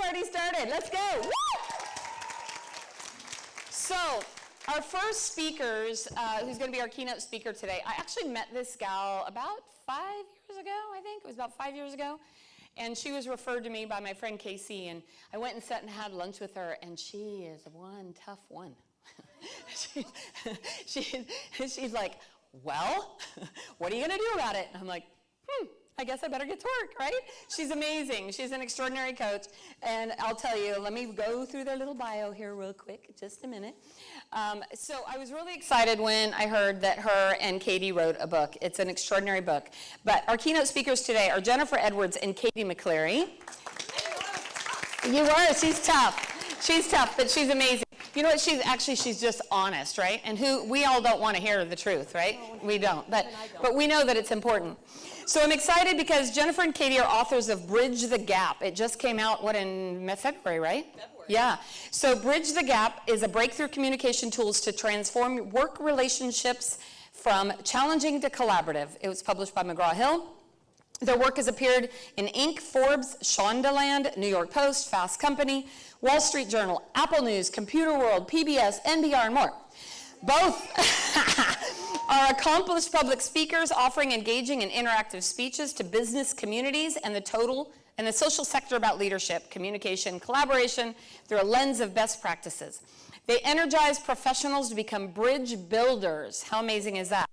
party started. Let's go. Woo! So, our first speakers, who's going to be our keynote speaker today, I actually met this gal about 5 years ago, I think. It was about 5 years ago. And she was referred to me by my friend Kaylee, and I went and sat and had lunch with her, and she is one tough one. She's like, well, what are you going to do about it? And I'm like, I guess I better get to work, right? She's amazing. She's an extraordinary coach. And I'll tell you, let me go through their little bio here real quick, just a minute. So I was really excited when I heard that her and Katie wrote a book. It's an extraordinary book. But our keynote speakers today are Jennifer Edwards and Katie McCleary. You are. She's tough. She's tough, but she's amazing. You know what? She's just honest, right? And we all don't want to hear the truth, right? We don't. But we know that it's important. So I'm excited because Jennifer and Katie are authors of Bridge the Gap. It just came out, in February, right? February. Yeah. So Bridge the Gap is a breakthrough communication tools to transform work relationships from challenging to collaborative. It was published by McGraw-Hill. Their work has appeared in Inc., Forbes, Shondaland, New York Post, Fast Company, Wall Street Journal, Apple News, Computer World, PBS, NPR, and more. Both are accomplished public speakers offering engaging and interactive speeches to business communities and the social sector about leadership, communication, collaboration through a lens of best practices. They energize professionals to become bridge builders. How amazing is that?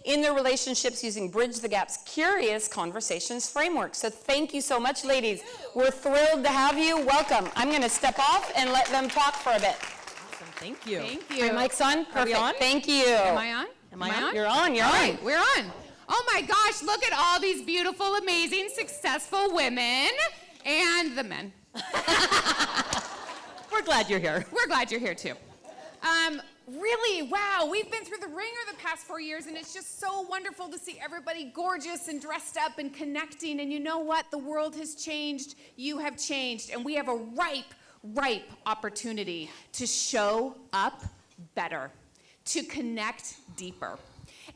In their relationships using Bridge the Gap's Curious Conversations framework. So thank you so much, ladies. We're thrilled to have you. Welcome. I'm going to step off and let them talk for a bit. Awesome. Thank you. Thank you. Are mics on? Perfect. Are we on? Thank you. Am I on? Am I on? You're on. You're all on. Right, we're on. Oh my gosh, look at all these beautiful, amazing, successful women and the men. We're glad you're here. We're glad you're here too. Really, wow, we've been through the ringer the past 4 years, and it's just so wonderful to see everybody gorgeous and dressed up and connecting. And you know what? The world has changed. You have changed. And we have a ripe opportunity to show up better, to connect deeper.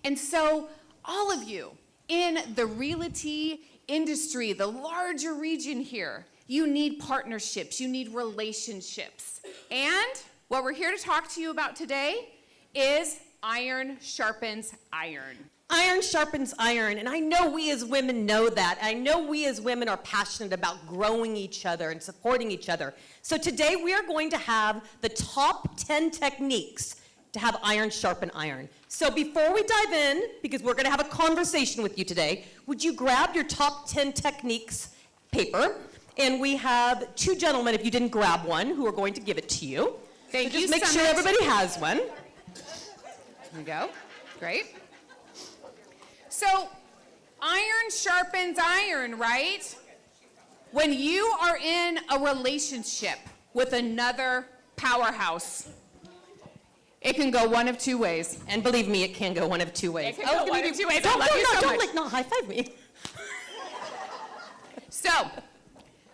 And so all of you in the realty industry, the larger region here, you need partnerships, you need relationships. And what we're here to talk to you about today is iron sharpens iron. Iron sharpens iron, and I know we as women know that. I know we as women are passionate about growing each other and supporting each other. So today we are going to have the top 10 techniques to have iron sharpen iron. So before we dive in, because we're going to have a conversation with you today, would you grab your top 10 techniques paper? And we have two gentlemen, if you didn't grab one, who are going to give it to you. Thank you so just make sure everybody has one. Here we go. Great. So, iron sharpens iron, right? When you are in a relationship with another powerhouse, it can go one of two ways. And believe me, it can go one of two ways. It can go one of two ways. I love you so much. Don't high five me. So,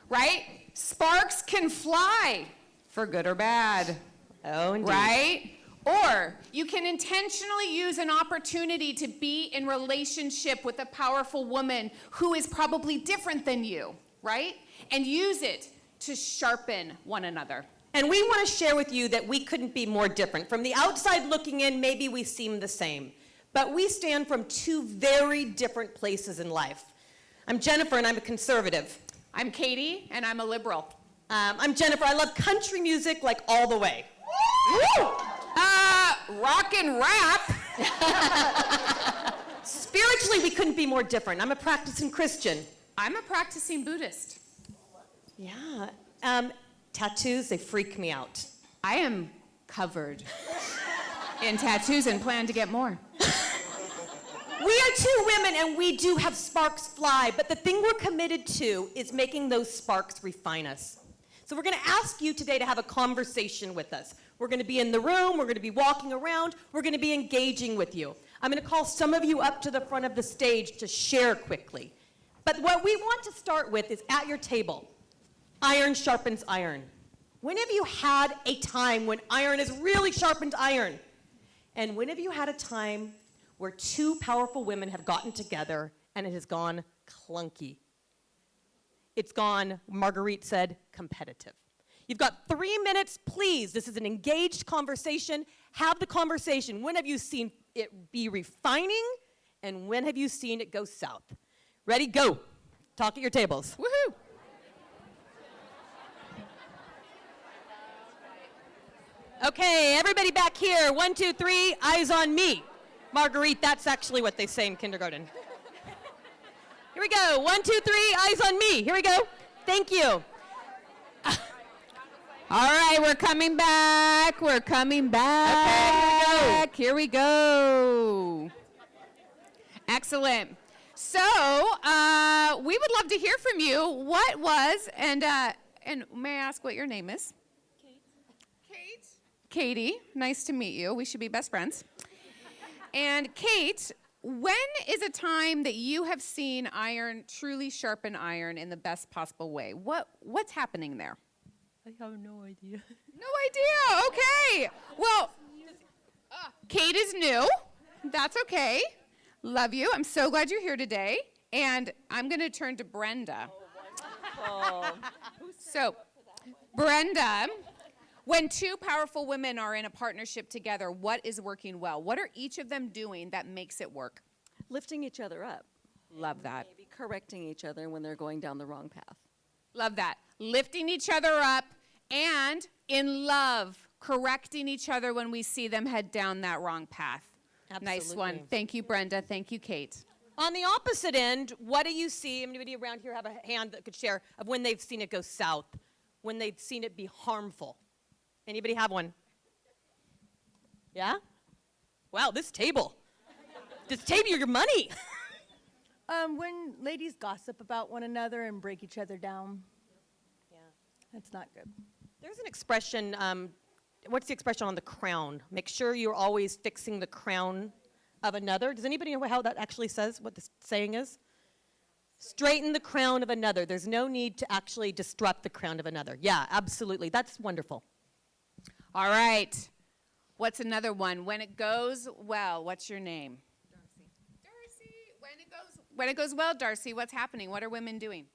right? Sparks can fly for good or bad. Oh, indeed. Right? Or you can intentionally use an opportunity to be in relationship with a powerful woman who is probably different than you, right? And use it to sharpen one another. And we want to share with you that we couldn't be more different. From the outside looking in, maybe we seem the same. But we stand from two very different places in life. I'm Jennifer, and I'm a conservative. I'm Katie, and I'm a liberal. I'm Jennifer. I love country music like all the way. Woo! Rock and rap. Spiritually, we couldn't be more different. I'm a practicing Christian. I'm a practicing Buddhist. Yeah. Tattoos, they freak me out. I am covered in tattoos and plan to get more. We are two women, and we do have sparks fly, but the thing we're committed to is making those sparks refine us. So we're going to ask you today to have a conversation with us. We're going to be in the room, we're going to be walking around, we're going to be engaging with you. I'm going to call some of you up to the front of the stage to share quickly. But what we want to start with is at your table. Iron sharpens iron. When have you had a time when iron has really sharpened iron? And when have you had a time where two powerful women have gotten together and it has gone clunky? it's gone, Marguerite said, competitive. You've got 3 minutes, please. This is an engaged conversation. Have the conversation. When have you seen it be refining, and when have you seen it go south? Ready? Go. Talk at your tables. Woohoo! Okay, everybody back here. 1, 2, 3, eyes on me. Marguerite, that's actually what they say in kindergarten. Here we go. 1, 2, 3, eyes on me. Here we go. Thank you. All right, we're coming back. We're coming back. Okay, here we go. Excellent. So, we would love to hear from you. What was, and may I ask what your name is? Kate. Katie, nice to meet you. We should be best friends. And Kate, when is a time that you have seen iron truly sharpen iron in the best possible way? What's happening there? I have no idea. No idea. Okay. Well, Kate is new. That's okay. Love you. I'm so glad you're here today. And I'm going to turn to Brenda. So, Brenda, when two powerful women are in a partnership together, what is working well? What are each of them doing that makes it work? Lifting each other up. Love that. Maybe correcting each other when they're going down the wrong path. Love that. Lifting each other up and in love, correcting each other when we see them head down that wrong path. Nice Absolutely. one. Thank you, Brenda. Thank you, Kate. On the opposite end, what do you see? Anybody around here have a hand that could share of when they've seen it go south, when they've seen it be harmful? Anybody have one? Yeah? Wow, this table, your money. When ladies gossip about one another and break each other down. Yeah. That's not good. There's an expression, what's the expression on the crown? Make sure you're always fixing the crown of another. Does anybody know how that actually says, what the saying is? Straighten the crown of another. There's no need to actually disrupt the crown of another. Yeah, absolutely. That's wonderful. All right. What's another one? When it goes well, what's your name? Darcy. When it goes well, Darcy, what's happening? What are women doing?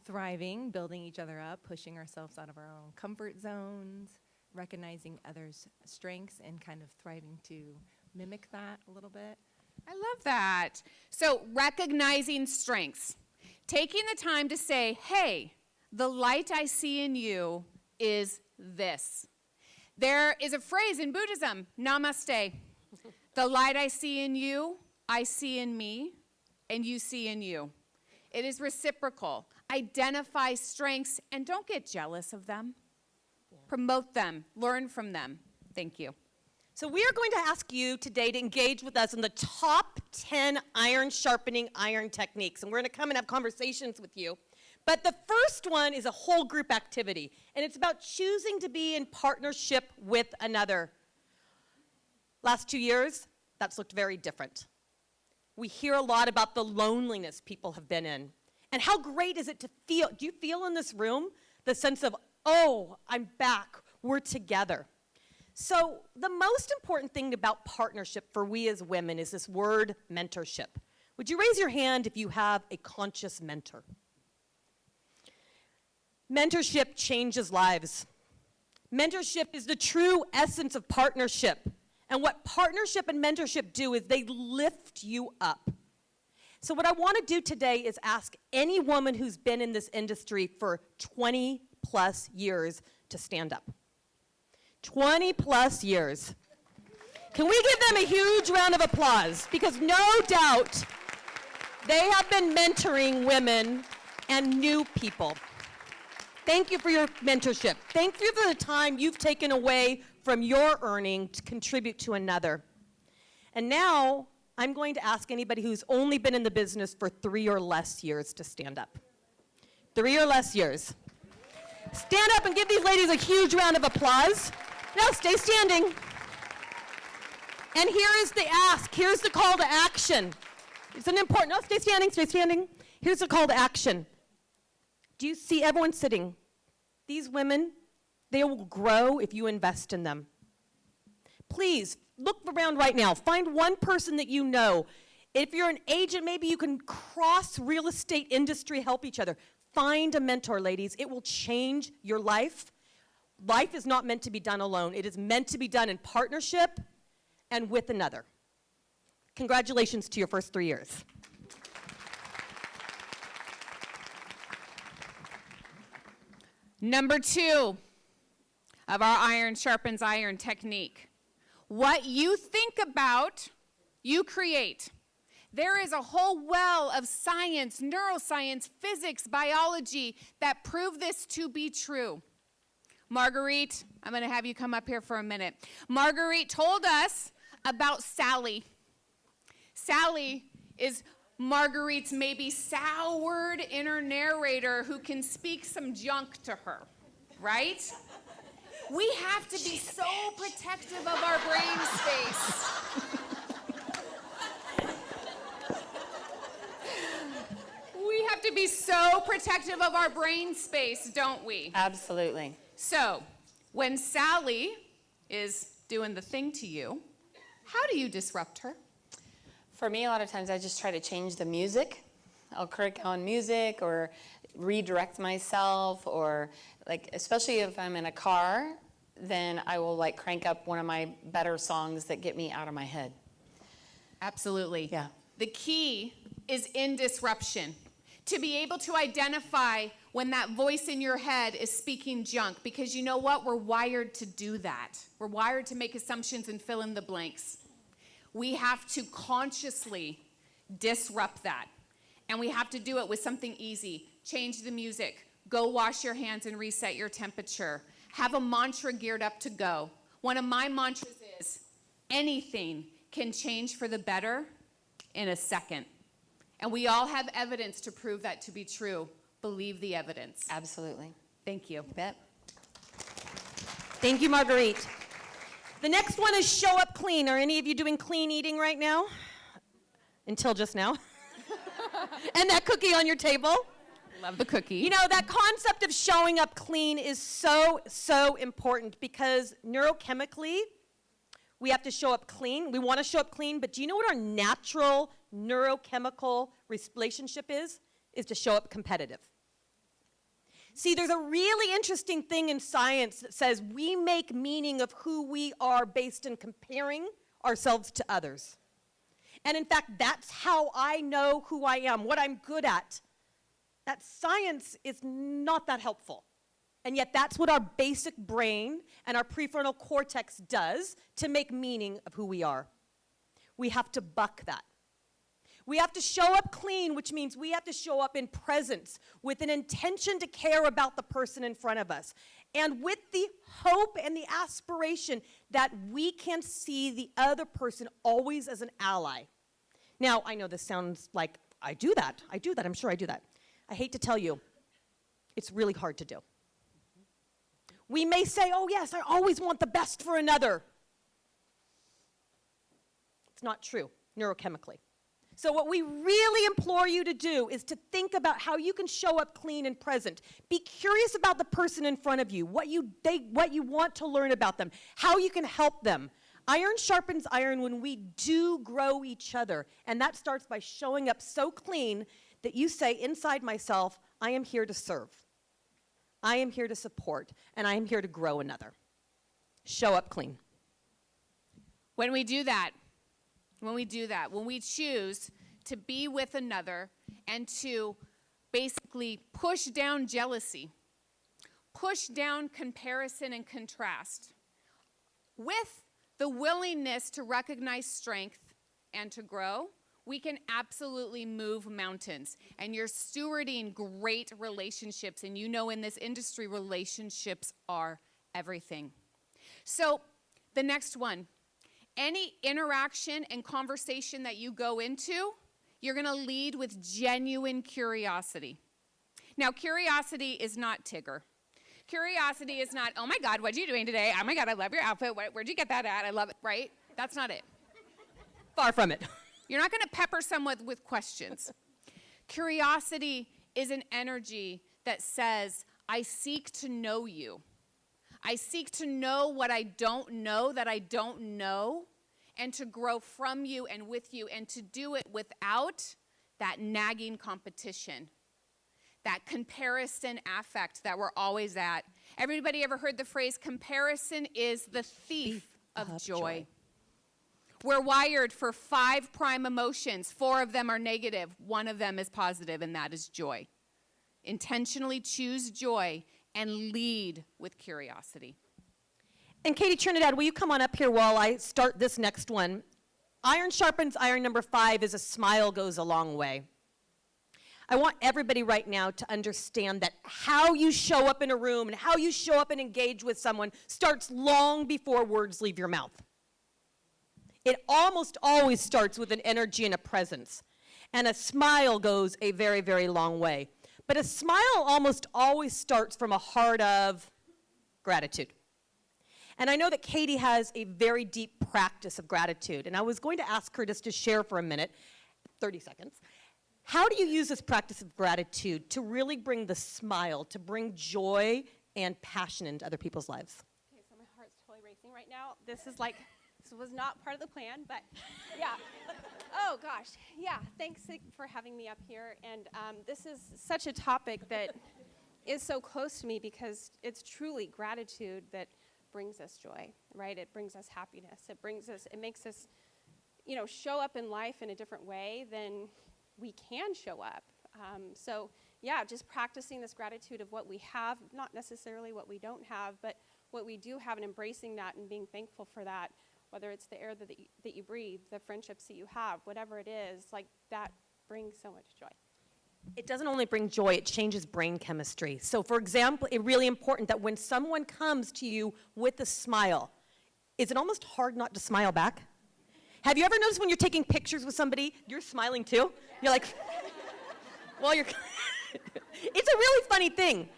Thriving, building each other up, pushing ourselves out of our own comfort zones, recognizing others' strengths and kind of thriving to mimic that a little bit. I love that. So recognizing strengths. Taking the time to say, hey, the light I see in you is this. There is a phrase in Buddhism, namaste. The light I see in you, I see in me, and you see in you. It is reciprocal. Identify strengths and don't get jealous of them. Yeah. Promote them. Learn from them. Thank you. So we are going to ask you today to engage with us in the top 10 iron sharpening iron techniques. And we're going to come and have conversations with you. But the first one is a whole group activity. And it's about choosing to be in partnership with another. Last 2 years, that's looked very different. We hear a lot about the loneliness people have been in. And how great is it to feel, do you feel in this room the sense of, oh, I'm back, we're together. So the most important thing about partnership for we as women is this word mentorship. Would you raise your hand if you have a conscious mentor? Mentorship changes lives. Mentorship is the true essence of partnership. And what partnership and mentorship do is they lift you up. So what I want to do today is ask any woman who's been in this industry for 20 plus years to stand up. 20 plus years. Can we give them a huge round of applause? Because no doubt they have been mentoring women and new people. Thank you for your mentorship. Thank you for the time you've taken away from your earning to contribute to another. And now, I'm going to ask anybody who's only been in the business for 3 or less years to stand up. 3 or less years. Stand up and give these ladies a huge round of applause. Now, stay standing. And here is the ask. Here's the call to action. It's an important, no, stay standing, stay standing. Here's the call to action. Do you see everyone sitting? These women, they will grow if you invest in them. Please, look around right now. Find one person that you know. If you're an agent, maybe you can cross real estate industry, help each other. find a mentor, ladies. It will change your life. Life is not meant to be done alone. It is meant to be done in partnership and with another. Congratulations to your first 3 years. Number 2 of our iron sharpens iron technique. What you think about, you create. There is a whole well of science, neuroscience, physics, biology that prove this to be true. Marguerite, I'm going to have you come up here for a minute. Marguerite told us about Sally. Sally is Marguerite's maybe soured inner narrator who can speak some junk to her, right? We have to be so protective of our brain space. We have to be so protective of our brain space, don't we? Absolutely. So, when Sally is doing the thing to you, how do you disrupt her? For me, a lot of times I just try to change the music. I'll click on music or redirect myself, or like, especially if I'm in a car, then I will like crank up one of my better songs that get me out of my head. Absolutely. Yeah. The key is in disruption. To be able to identify when that voice in your head is speaking junk, because you know what? We're wired to do that. We're wired to make assumptions and fill in the blanks. We have to consciously disrupt that. And we have to do it with something easy. Change the music. Go wash your hands and reset your temperature. Have a mantra geared up to go. One of my mantras is, anything can change for the better in a second. And we all have evidence to prove that to be true. Believe the evidence. Absolutely. Thank you. You bet. Thank you, Marguerite. The next one is show up clean. Are any of you doing clean eating right now? Until just now. And that cookie on your table. Love the cookie. You know, that concept of showing up clean is so, so important, because neurochemically, we have to show up clean. We want to show up clean, but do you know what our natural neurochemical relationship is? Is to show up competitive. See, there's a really interesting thing in science that says we make meaning of who we are based in comparing ourselves to others. And in fact, that's how I know who I am, what I'm good at. That science is not that helpful. And yet that's what our basic brain and our prefrontal cortex does to make meaning of who we are. We have to buck that. We have to show up clean, which means we have to show up in presence with an intention to care about the person in front of us, and with the hope and the aspiration that we can see the other person always as an ally. Now, I know this sounds like I do that, I'm sure I do that. I hate to tell you, it's really hard to do. We may say, oh yes, I always want the best for another. It's not true, neurochemically. So what we really implore you to do is to think about how you can show up clean and present. Be curious about the person in front of you, what you want to learn about them, how you can help them. Iron sharpens iron when we do grow each other. And that starts by showing up so clean that you say, inside myself, I am here to serve. I am here to support, and I am here to grow another. Show up clean. When we do that, when we choose to be with another and to basically push down jealousy, push down comparison and contrast, with the willingness to recognize strength and to grow, we can absolutely move mountains. And you're stewarding great relationships, and you know in this industry, relationships are everything. So the next one, any interaction and conversation that you go into, you're going to lead with genuine curiosity. Now, curiosity is not Tigger. Curiosity is not, oh my God, what are you doing today? Oh my God, I love your outfit. Where'd you get that at? I love it, right? That's not it. Far from it. You're not going to pepper someone with questions. Curiosity is an energy that says, I seek to know you. I seek to know what I don't know that I don't know, and to grow from you and with you, and to do it without that nagging competition. that comparison affect that we're always at. Everybody ever heard the phrase, comparison is the thief of joy? We're wired for 5 prime emotions. 4 of them are negative. 1 of them is positive, and that is joy. Intentionally choose joy and lead with curiosity. And Katie Trinidad, will you come on up here while I start this next one? Iron sharpens iron. Number 5 is a smile goes a long way. I want everybody right now to understand that how you show up in a room and how you show up and engage with someone starts long before words leave your mouth. It almost always starts with an energy and a presence. And a smile goes a very, very long way. But a smile almost always starts from a heart of gratitude. And I know that Katie has a very deep practice of gratitude. And I was going to ask her just to share for a minute, 30 seconds. How do you use this practice of gratitude to really bring the smile, to bring joy and passion into other people's lives? Okay, so my heart's totally racing right now. This was not part of the plan, but yeah. Oh gosh, yeah, thanks for having me up here. And this is such a topic that is so close to me because it's truly gratitude that brings us joy, right? It brings us happiness. It makes us, show up in life in a different way than we can show up. So yeah, just practicing this gratitude of what we have, not necessarily what we don't have, but what we do have, and embracing that and being thankful for that, whether it's the air that you breathe, the friendships that you have, whatever it is, like that brings so much joy. It doesn't only bring joy, it changes brain chemistry. So for example, it's really important that when someone comes to you with a smile, is it almost hard not to smile back? Have you ever noticed when you're taking pictures with somebody, you're smiling too? You're like, well, it's a really funny thing.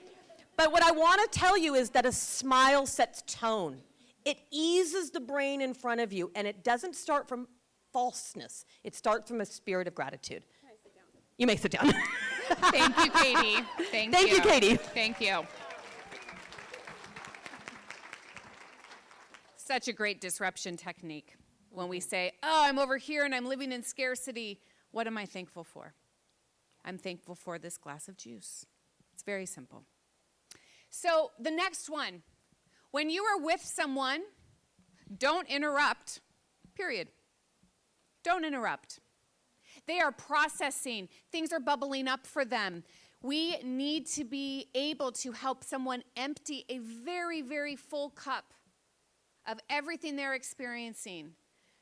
But what I want to tell you is that a smile sets tone. It eases the brain in front of you, and it doesn't start from falseness. It starts from a spirit of gratitude. Can I sit down? You may sit down. Thank you, Katie. Thank you, Katie. Thank you. Such a great disruption technique. When we say, oh, I'm over here and I'm living in scarcity, what am I thankful for? I'm thankful for this glass of juice. It's very simple. So the next one, when you are with someone, don't interrupt, period. Don't interrupt. They are processing. Things are bubbling up for them. We need to be able to help someone empty a very, very full cup of everything they're experiencing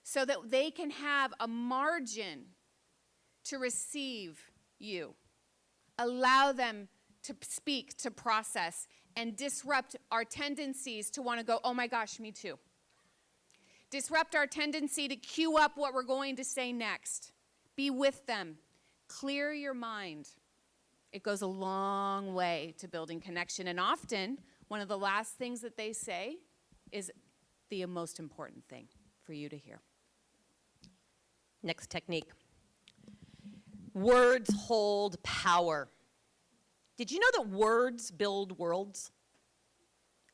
so that they can have a margin to receive you. Allow them to speak, to process, and disrupt our tendencies to want to go, oh my gosh, me too. Disrupt our tendency to queue up what we're going to say next. Be with them. Clear your mind. It goes a long way to building connection. And often, one of the last things that they say is the most important thing for you to hear. Next technique. Words hold power. Did you know that words build worlds?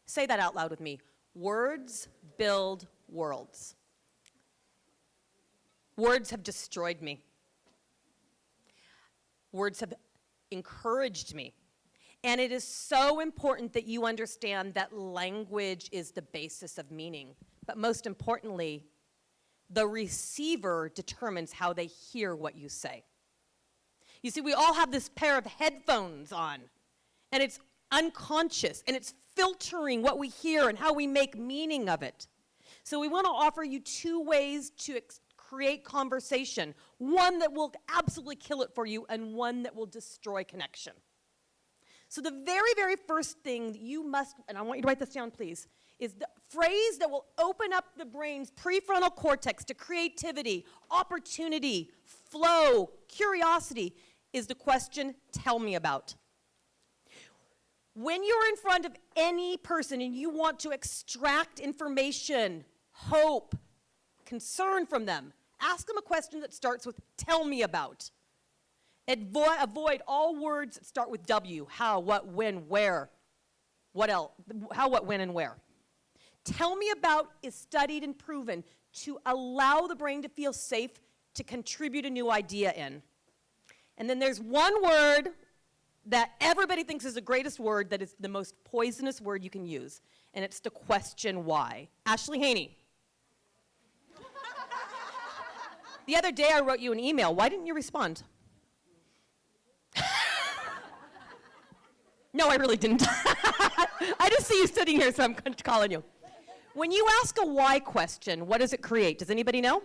Say that out loud with me. Words build worlds. Words have destroyed me. Words have encouraged me. And it is so important that you understand that language is the basis of meaning. But most importantly, the receiver determines how they hear what you say. You see, we all have this pair of headphones on, and it's unconscious, and it's filtering what we hear and how we make meaning of it. So we want to offer you 2 ways to create conversation, one that will absolutely kill it for you, and one that will destroy connection. So the very, very first thing that you must, and I want you to write this down, please, is the phrase that will open up the brain's prefrontal cortex to creativity, opportunity, flow, curiosity, is the question, tell me about. When you're in front of any person and you want to extract information, hope, concern from them, ask them a question that starts with, tell me about. Avoid all words that start with W, how, what, when, where, what else, how, what, when, and where. Tell me about is studied and proven to allow the brain to feel safe to contribute a new idea in. And then there's one word that everybody thinks is the greatest word, that is the most poisonous word you can use, and it's to question why. Ashley Haney. The other day I wrote you an email. Why didn't you respond? No, I really didn't. I just see you sitting here, so I'm calling you. When you ask a why question, what does it create? Does anybody know?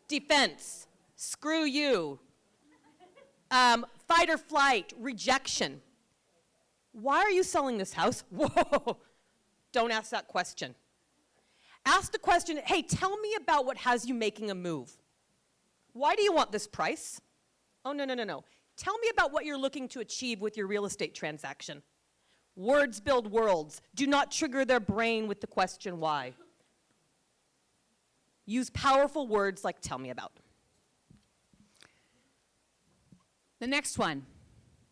Defense. Screw you. Fight or flight. Rejection. Why are you selling this house? Whoa. Don't ask that question. Ask the question, hey, tell me about what has you making a move. Why do you want this price? Oh, no. Tell me about what you're looking to achieve with your real estate transaction. Words build worlds. Do not trigger their brain with the question why. Use powerful words like tell me about. The next one,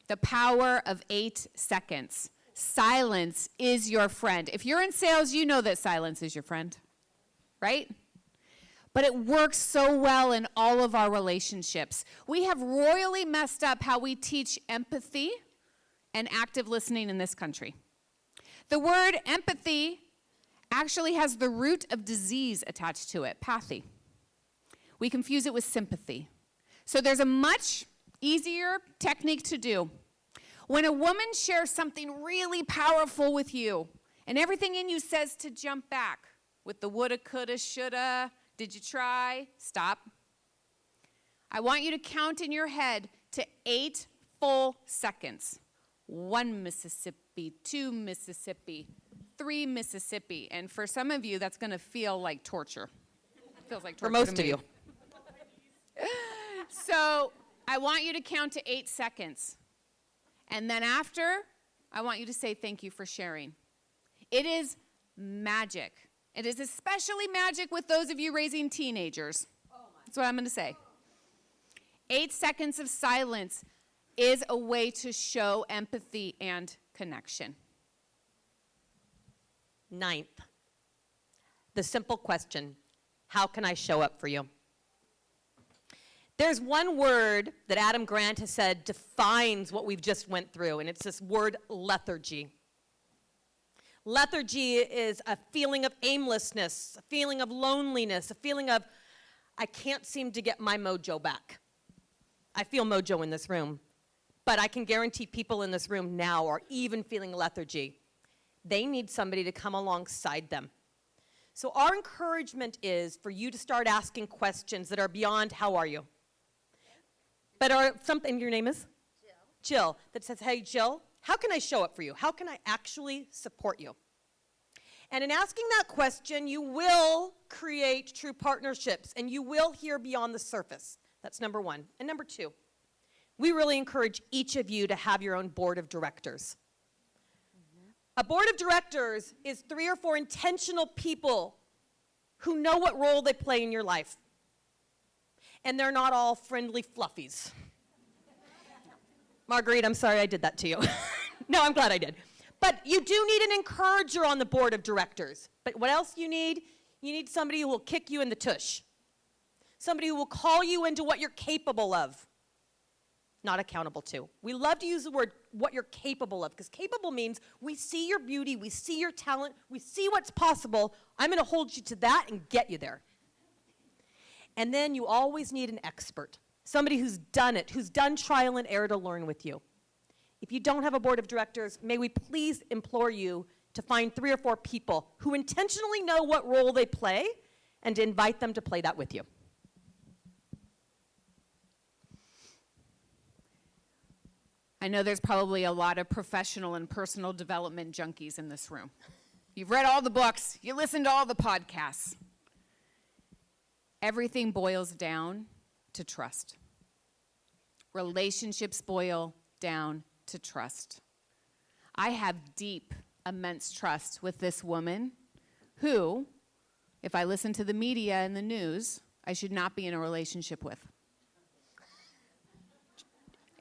the power of 8 seconds. Silence is your friend. If you're in sales, you know that silence is your friend, right? But it works so well in all of our relationships. We have royally messed up how we teach empathy and active listening in this country. The word empathy actually has the root of disease attached to it, pathy. We confuse it with sympathy. So there's a much easier technique to do. When a woman shares something really powerful with you, and everything in you says to jump back with the woulda, coulda, shoulda, did you try? Stop. I want you to count in your head to 8 full seconds. 1 Mississippi, 2 Mississippi, 3 Mississippi. And for some of you, that's going to feel like torture. It feels like torture For most to of me. you. So I want you to count to 8 seconds. And then after, I want you to say thank you for sharing. It is magic. It is especially magic with those of you raising teenagers. That's what I'm going to say. 8 seconds of silence is a way to show empathy and connection. 9th, the simple question, how can I show up for you? There's one word that Adam Grant has said defines what we've just went through, and it's this word lethargy. Lethargy is a feeling of aimlessness, a feeling of loneliness, a feeling of, I can't seem to get my mojo back. I feel mojo in this room, but I can guarantee people in this room now are even feeling lethargy. They need somebody to come alongside them. So our encouragement is for you to start asking questions that are beyond, how are you? But are something, your name is? Jill, that says, hey, Jill, how can I show up for you? How can I actually support you? And in asking that question, you will create true partnerships, and you will hear beyond the surface. That's number 1. And number 2, we really encourage each of you to have your own board of directors. A board of directors is 3 or 4 intentional people who know what role they play in your life. And they're not all friendly fluffies. Marguerite, I'm sorry I did that to you. No, I'm glad I did. But you do need an encourager on the board of directors. But what else you need? You need somebody who will kick you in the tush. Somebody who will call you into what you're capable of, not accountable to. We love to use the word what you're capable of, because capable means we see your beauty, we see your talent, we see what's possible. I'm going to hold you to that and get you there. And then you always need an expert, somebody who's done it, who's done trial and error to learn with you. If you don't have a board of directors, may we please implore you to find 3 or 4 people who intentionally know what role they play and to invite them to play that with you. I know there's probably a lot of professional and personal development junkies in this room. You've read all the books, you listened to all the podcasts. Everything boils down to trust. Relationships boil down to trust. I have deep, immense trust with this woman who, if I listen to the media and the news, I should not be in a relationship with.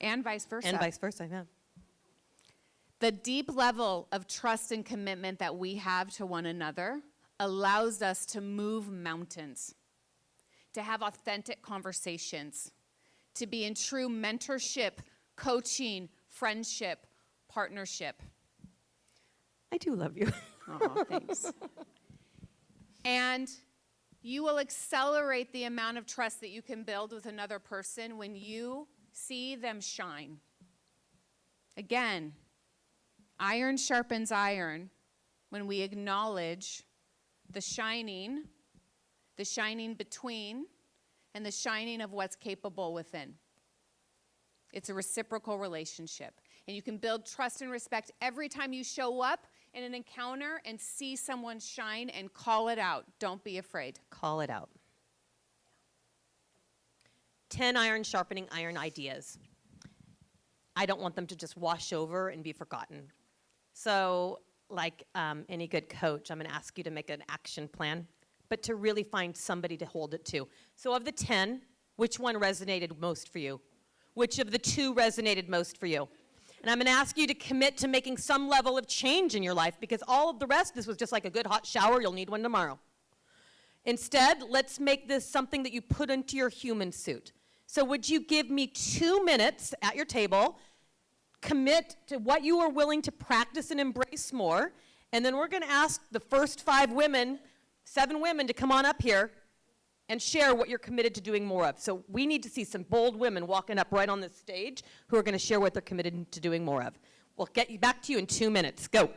And vice versa. And vice versa, yeah. The deep level of trust and commitment that we have to one another allows us to move mountains, to have authentic conversations, to be in true mentorship, coaching, friendship, partnership. I do love you. Oh, thanks. And you will accelerate the amount of trust that you can build with another person when you see them shine. Again, iron sharpens iron when we acknowledge the shining between, and the shining of what's capable within. It's a reciprocal relationship. And you can build trust and respect every time you show up in an encounter and see someone shine, and call it out. Don't be afraid. Call it out. 10 iron sharpening iron ideas. I don't want them to just wash over and be forgotten. So, like any good coach, I'm going to ask you to make an action plan, but to really find somebody to hold it to. So of the 10, which one resonated most for you? Which of the 2 resonated most for you? And I'm going to ask you to commit to making some level of change in your life, because all of the rest, this was just like a good hot shower. You'll need one tomorrow. Instead, let's make this something that you put into your human suit. So would you give me 2 minutes at your table, commit to what you are willing to practice and embrace more, and then we're going to ask the first 7 women to come on up here and share what you're committed to doing more of. So we need to see some bold women walking up right on this stage who are going to share what they're committed to doing more of. We'll get you back to you in 2 minutes. Go.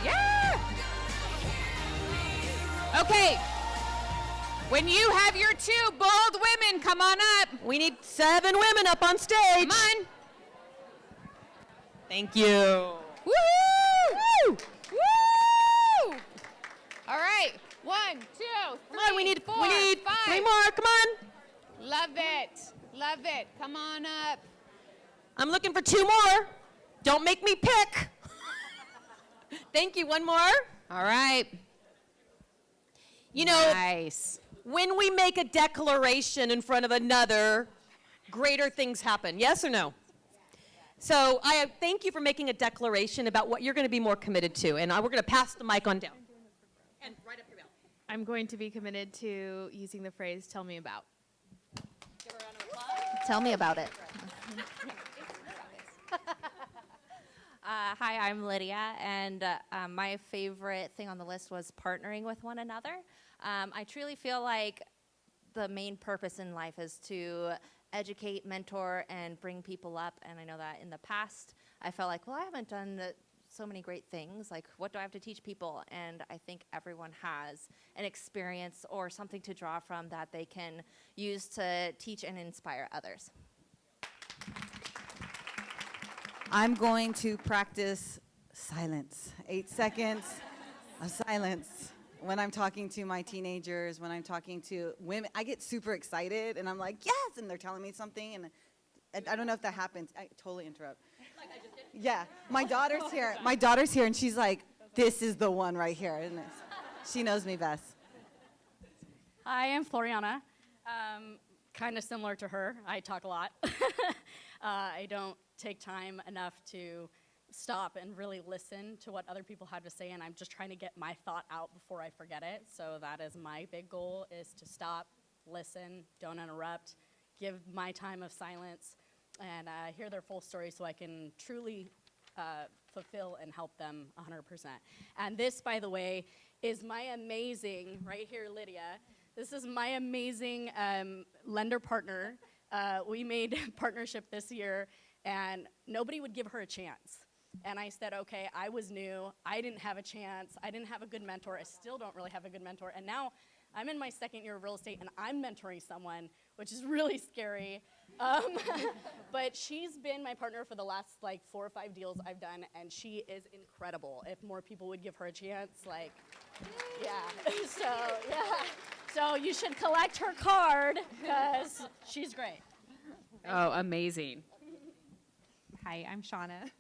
Yeah! Okay. When you have your 2 bold women, come on up. We need 7 women up on stage. Come on. Thank you. Woo! Woo! All right. 1, 2, 3, Come on, we need 4, 3 5. more. Come on. Love it. Love it. Come on up. I'm looking for 2 more. Don't make me pick. Thank you. 1 more. All right. You know, Nice. when we make a declaration in front of another, greater things happen. Yes or no? So I thank you for making a declaration about what you're going to be more committed to. And we're going to pass the mic on down. And right up your bell. I'm going to be committed to using the phrase, tell me about. Tell me about it. Hi, I'm Lydia, and my favorite thing on the list was partnering with one another. I truly feel like the main purpose in life is to educate, mentor, and bring people up. And I know that in the past, I felt like, well, I haven't done so many great things. Like, what do I have to teach people? And I think everyone has an experience or something to draw from that they can use to teach and inspire others. I'm going to practice silence. 8 seconds of silence. When I'm talking to my teenagers, when I'm talking to women, I get super excited and I'm like, yes, and they're telling me something, and I don't know if that happens. I totally interrupt. Like I just did? Yeah, my daughter's here. My daughter's here, and she's like, this is the one right here, isn't it? She knows me best. Hi, I'm Floriana. Kind of similar to her. I talk a lot. I don't take time enough to stop and really listen to what other people have to say, and I'm just trying to get my thought out before I forget it. So that is my big goal, is to stop, listen, don't interrupt, give my time of silence, and hear their full story so I can truly fulfill and help them 100%. And this, by the way, is my amazing, right here, Lydia. This is my amazing lender partner. We made partnership this year, and nobody would give her a chance. And I said, okay, I was new. I didn't have a chance. I didn't have a good mentor. I still don't really have a good mentor. And now I'm in my 2nd year of real estate, and I'm mentoring someone, which is really scary. But she's been my partner for the last 4 or 5 deals I've done, and she is incredible. If more people would give her a chance, yeah. So you should collect her card, because she's great. Oh, amazing. Hi, I'm Shauna.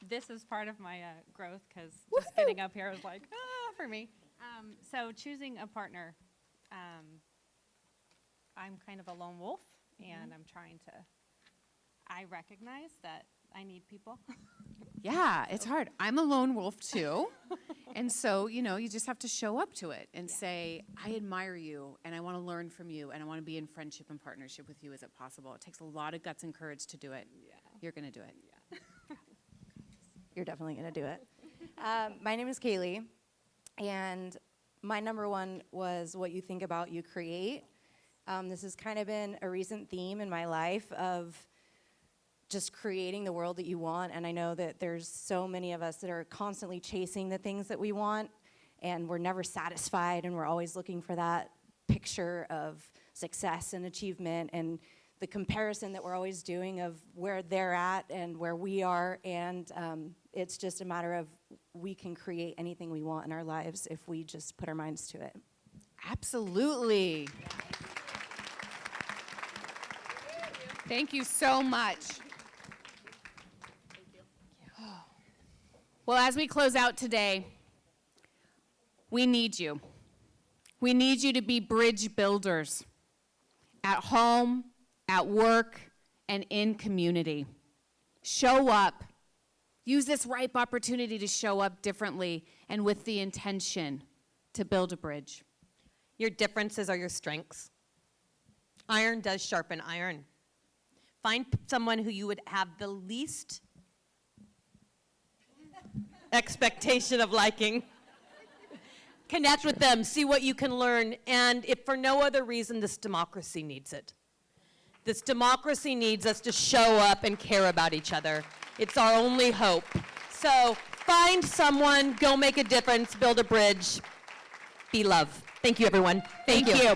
This is part of my growth, because just getting up here was like, for me. So choosing a partner, I'm kind of a lone wolf, and I'm trying to, I recognize that I need people. Yeah, it's hard. I'm a lone wolf too. And so, you know, you just have to show up to it and say, I admire you and I want to learn from you and I want to be in friendship and partnership with you. Is it possible? It takes a lot of guts and courage to do it. Yeah. You're going to do it. Yeah. You're definitely going to do it. My name is Kaylee, and my number one was what you think about, you create. This has kind of been a recent theme in my life of just creating the world that you want, and I know that there's so many of us that are constantly chasing the things that we want, and we're never satisfied, and we're always looking for that picture of success and achievement, and the comparison that we're always doing of where they're at and where we are, and it's just a matter of we can create anything we want in our lives if we just put our minds to it. Absolutely. Thank you so much. Well, as we close out today, we need you. We need you to be bridge builders at home, at work, and in community. Show up. Use this ripe opportunity to show up differently and with the intention to build a bridge. Your differences are your strengths. Iron does sharpen iron. Find someone who you would have the least expectation of liking. Connect with them, see what you can learn, and if for no other reason, this democracy needs it. This democracy needs us to show up and care about each other. It's our only hope. So find someone, go make a difference, build a bridge, be love. Thank you, everyone. Thank you.